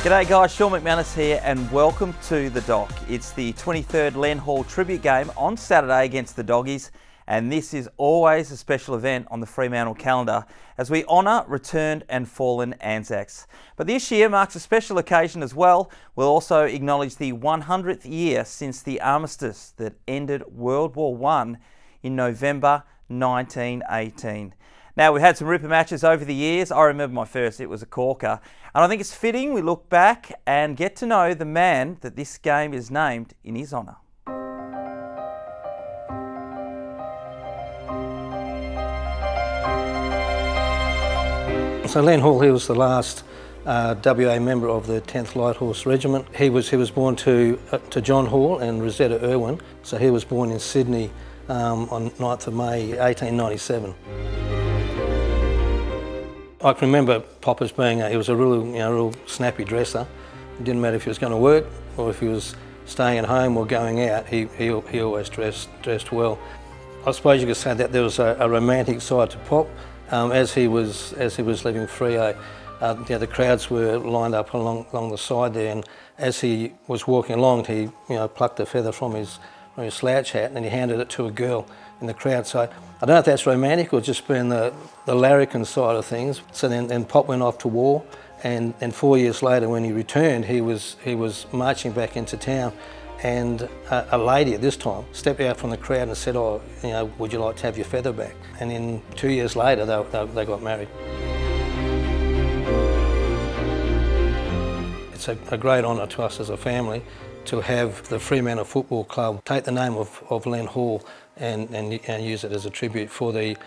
G'day guys, Shaun McManus here and welcome to The Dock. It's the 23rd Len Hall tribute game on Saturday against the Doggies, and this is always a special event on the Fremantle calendar as we honour returned and fallen Anzacs. But this year marks a special occasion as well. We'll also acknowledge the 100th year since the armistice that ended World War I in November 1918. Now, we've had some ripper matches over the years. I remember my first, it was a corker. And I think it's fitting we look back and get to know the man that this game is named in his honour. So Len Hall, he was the last WA member of the 10th Light Horse Regiment. He was born to John Hall and Rosetta Irwin. So he was born in Sydney on 9th of May 1897. I can remember Pop as being he was a real snappy dresser. It didn't matter if he was going to work or if he was staying at home or going out. He always dressed well. I suppose you could say that there was a romantic side to Pop. As he was leaving Freo, the crowds were lined up along the side there, and as he was walking along, he plucked a feather from his slouch hat and he handed it to a girl in the crowd. So I don't know if that's romantic or just being the larrikin side of things. So then Pop went off to war, and 4 years later when he returned, he was marching back into town, and a lady at this time stepped out from the crowd and said, "Oh, would you like to have your feather back?" And then 2 years later they got married. It's a great honour to us as a family to have the Fremantle Football Club take the name of Len Hall and use it as a tribute for the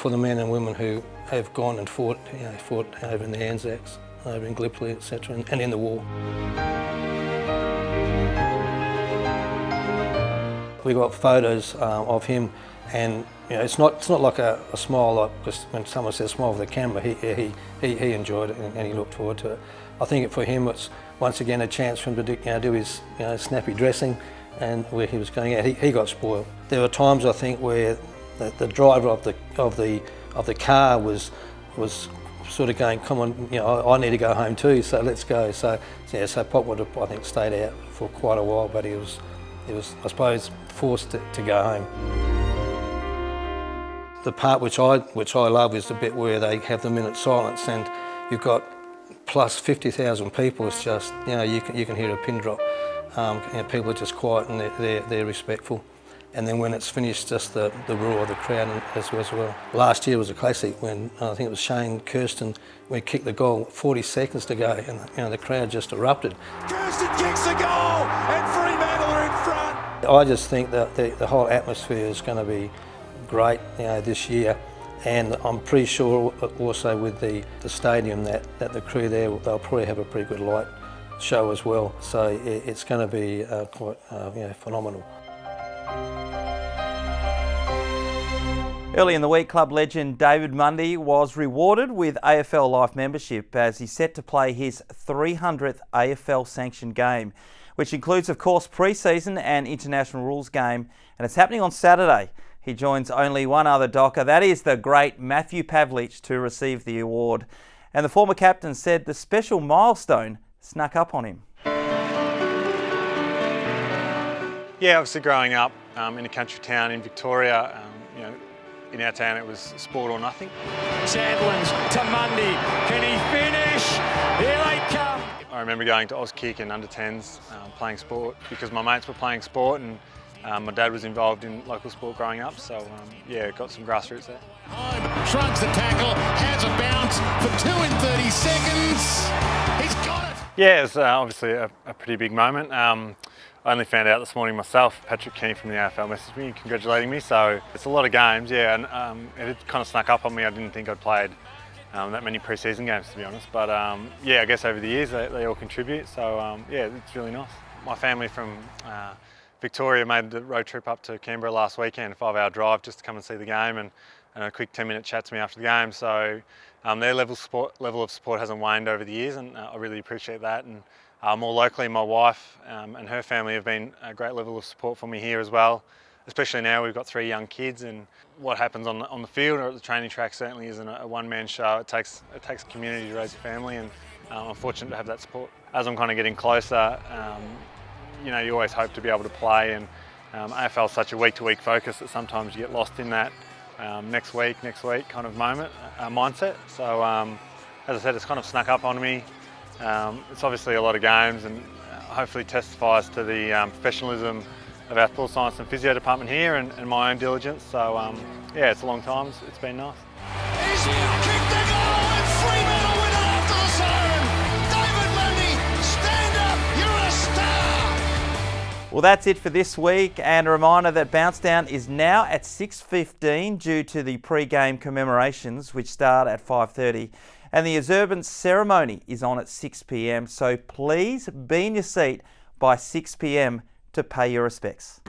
men and women who have gone and fought over in the Anzacs, over in Gallipoli, etc., and in the war. We got photos of him, and it's not like a smile like when someone says smile for the camera. He enjoyed it and he looked forward to it. I think for him it's once again a chance for him to do his snappy dressing, and where he was going out, he got spoiled. There were times I think where the driver of the car was sort of going, "Come on, I need to go home too, so let's go." So Pop would have, I think, stayed out for quite a while, but he was I suppose forced to go home. The part which I love is the bit where they have the minute silence, and you've got plus 50,000 people. It's just you can hear a pin drop. People are just quiet and they're respectful. And then when it's finished, just the roar of the crowd as well. Last year was a classic when I think it was Shane Kirsten, we kicked the goal, 40 seconds to go, and the crowd just erupted. Kirsten kicks the goal, and Fremantle are in front. I just think that the whole atmosphere is going to be great, this year, and I'm pretty sure also with the stadium that the crew there, they'll probably have a pretty good light show as well. So it's going to be quite phenomenal. Early in the week, club legend David Mundy was rewarded with AFL Life membership as he's set to play his 300th AFL sanctioned game, which includes, of course, pre-season and international rules game, and it's happening on Saturday. He joins only one other docker, that is the great Matthew Pavlich, to receive the award. And the former captain said the special milestone snuck up on him. Yeah, obviously growing up in a country town in Victoria, in our town it was sport or nothing. Sandlands to Mundy, can he finish? Here they come. I remember going to Auskick and under-10s playing sport because my mates were playing sport, and my dad was involved in local sport growing up, so got some grassroots there. Shrugs the tackle, has a bounce for 2 in 30 seconds. He's got it. Yeah, it's obviously a pretty big moment. I only found out this morning myself. Patrick Keane from the AFL messaged me congratulating me, so it's a lot of games, and it kind of snuck up on me. I didn't think I'd played that many pre-season games, to be honest, but I guess over the years they all contribute, so it's really nice. My family from Victoria made the road trip up to Canberra last weekend, a 5-hour drive just to come and see the game, and a quick 10-minute chat to me after the game, so their level of support hasn't waned over the years, and I really appreciate that. And more locally, my wife and her family have been a great level of support for me here as well, especially now we've got 3 young kids, and what happens on the field or at the training track certainly isn't a one-man show. It takes a community to raise a family, and I'm fortunate to have that support. As I'm kind of getting closer, you know, you always hope to be able to play, and AFL is such a week-to-week focus that sometimes you get lost in that next week kind of mindset. So as I said, it's kind of snuck up on me. It's obviously a lot of games, and hopefully testifies to the professionalism of our sports science and physio department here, and my own diligence. So yeah, it's a long time. It's been nice. He's kicked the goal and Fremantle win it after the siren. David Mundy, stand up, you're a star. Well, that's it for this week, and a reminder that Bounce Down is now at 6:15 due to the pre-game commemorations, which start at 5:30, and the observance ceremony is on at 6 p.m, so please be in your seat by 6 p.m. to pay your respects.